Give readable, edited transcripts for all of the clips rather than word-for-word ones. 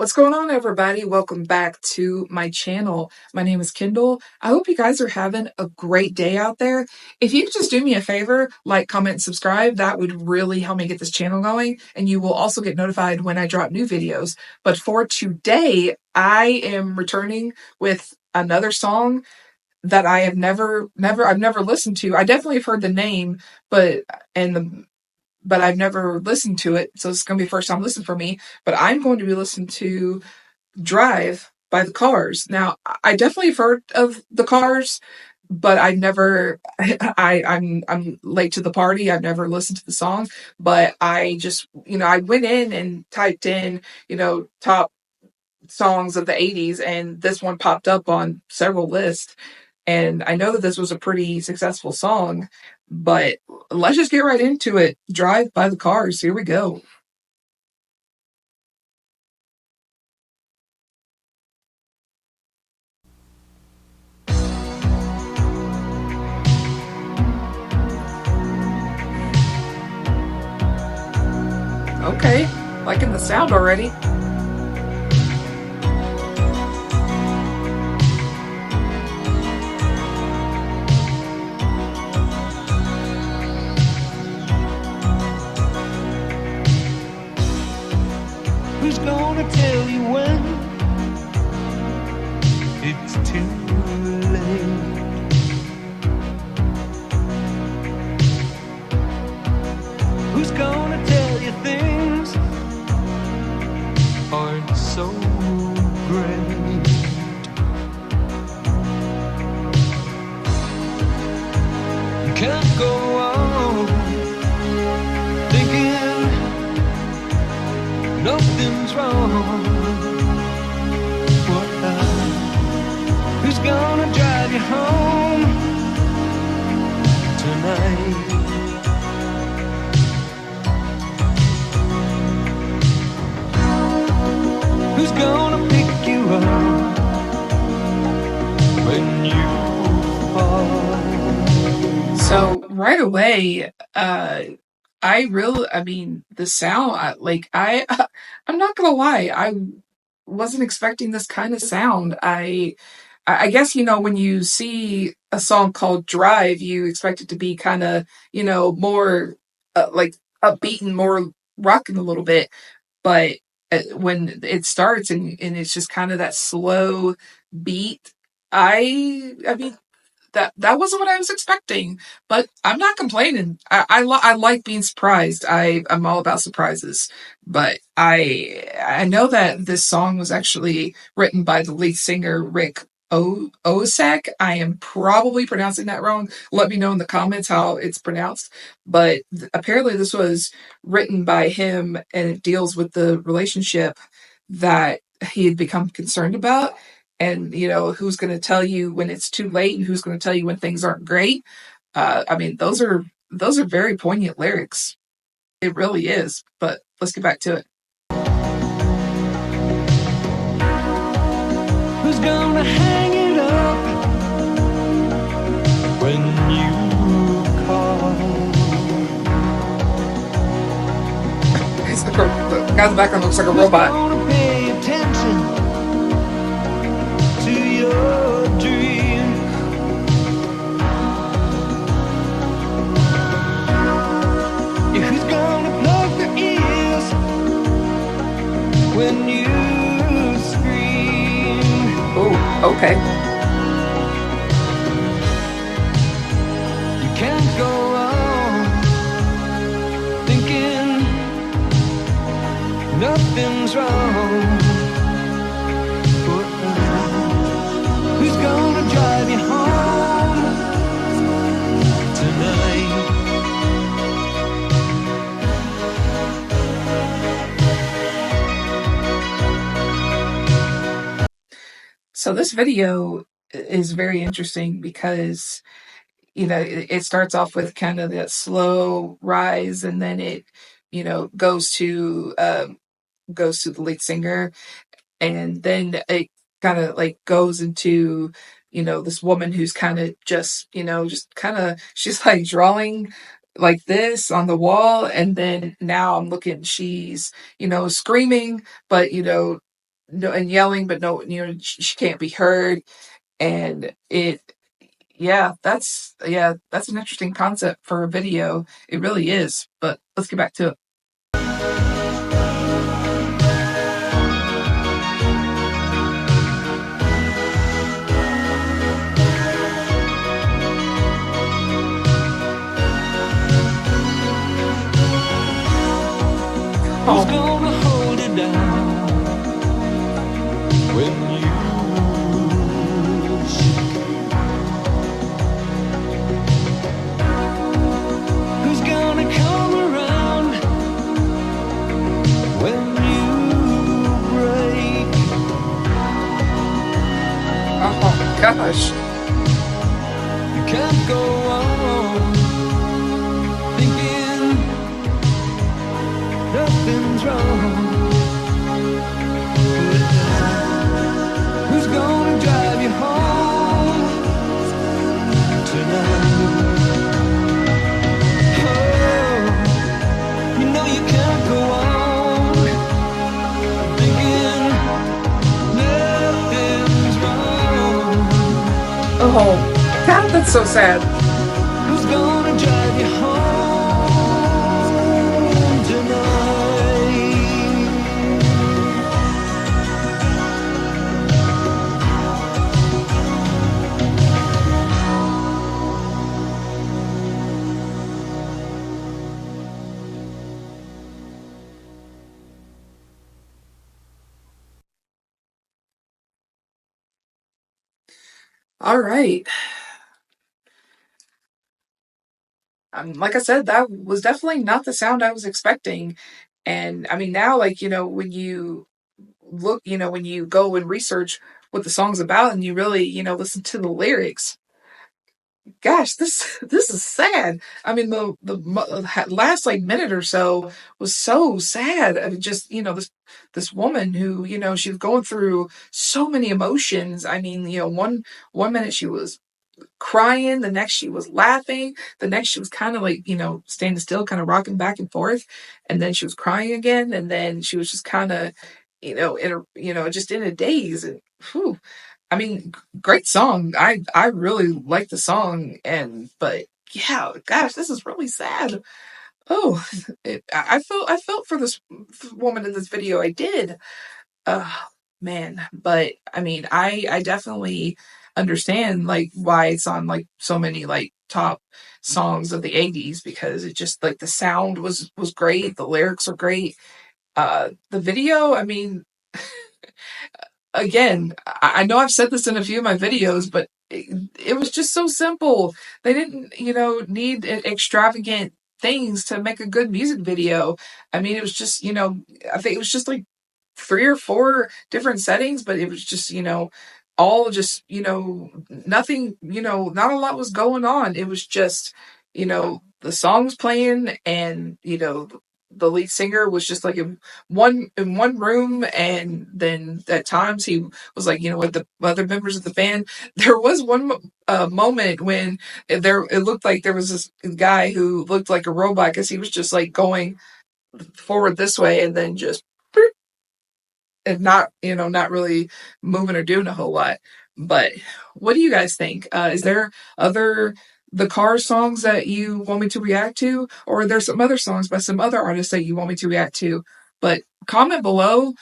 What's going on, everybody? Welcome back to my channel. My name is Kendall. I hope you guys are having a great day out there. If you could just do me a favor, like, comment, and subscribe, that would really help me get this channel going, and you will also get notified when I drop new videos. But for today, I am returning with another song that I have I've never listened to. I definitely have heard the name, but I've never listened to it, so it's going to be first time listen for me. But I'm going to be listening to Drive by the Cars. Now, I definitely have heard of the Cars, but I've never. I'm late to the party. I've never listened to the song, but I just I went in and typed in top songs of the '80s, and this one popped up on several lists. And I know that this was a pretty successful song, but let's just get right into it. Drive by the Cars. Here we go. Okay, liking the sound already. Who's gonna tell you when it's too late? Who's gonna tell you things aren't so great? You can't go on thinking nothing's wrong. Who's gonna drive you home tonight? Who's gonna pick you up when you fall? So right away, the sound, I'm not gonna lie, I wasn't expecting this kind of sound. I guess, when you see a song called Drive, you expect it to be kind of, more like upbeat and more rocking a little bit. But when it starts and it's just kind of that slow beat, I mean, that wasn't what I was expecting, but I'm not complaining. I like being surprised. I'm all about surprises. But I know that this song was actually written by the lead singer Rick Ocasek. I am probably pronouncing that wrong. Let me know in the comments how it's pronounced. But apparently this was written by him, and it deals with the relationship that he had become concerned about, and who's going to tell you when it's too late and who's going to tell you when things aren't great. Those are very poignant lyrics. It really is. But let's get back to it. Who's gonna hang it up when you call? The guy in the background looks like a robot. Who's gonna pay attention to your dreams? Yeah, who's gonna plug their ears when you scream? Oh, okay. You can't go on thinking nothing's wrong. Who's gonna drive you home tonight? So this video is very interesting because it starts off with kind of that slow rise, and then it goes to the lead singer, and then it kind of like goes into this woman who's kind of just kind of, she's like drawing like this on the wall, and then now I'm looking, she's screaming, but no, and yelling, but no, she can't be heard. And that's an interesting concept for a video. It really is. But let's get back to it. Who's gonna hold it down when you shake? Who's gonna come around when you break? Oh gosh. You can't go on thinking nothing's wrong. Who's gonna drive you home tonight? Oh, you know you can't go on thinking nothing's wrong. Oh God, that's so sad. Who's gonna drive you home tonight? All right. Like I said, that was definitely not the sound I was expecting. And I mean, now, like, when you look, when you go and research what the song's about and you really, listen to the lyrics, gosh, this is sad. I mean, the last like minute or so was so sad. I mean, just this woman who she was going through so many emotions. I mean, one minute she was crying, the next she was laughing, the next she was kind of like standing still, kind of rocking back and forth, and then she was crying again, and then she was just kind of in a just in a daze. And whew, I mean, great song. I really like the song, but yeah, gosh, this is really sad. Oh, I felt for this woman in this video. I did. Uh, man, but I mean, I definitely understand like why it's on like so many like top songs of the 80s, because it just like the sound was great, the lyrics are great. The video, I mean, again, I know I've said this in a few of my videos, but it was just so simple. They didn't, need extravagant things to make a good music video. I mean, it was just, I think it was just like 3 or 4 different settings, but it was just, all just, nothing, not a lot was going on. It was just, the song was playing, and, the lead singer was just like in one room, and then at times he was like, with the other members of the band. There was one moment when it looked like there was this guy who looked like a robot, because he was just like going forward this way and then just and not really moving or doing a whole lot. But what do you guys think? Is there other the Cars songs that you want me to react to, or are there some other songs by some other artists that you want me to react to? But comment below.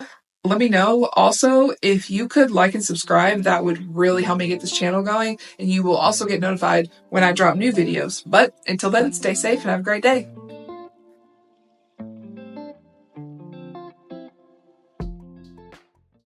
Let me know. Also, if you could like and subscribe, that would really help me get this channel going, and you will also get notified when I drop new videos. But until then, stay safe and have a great day.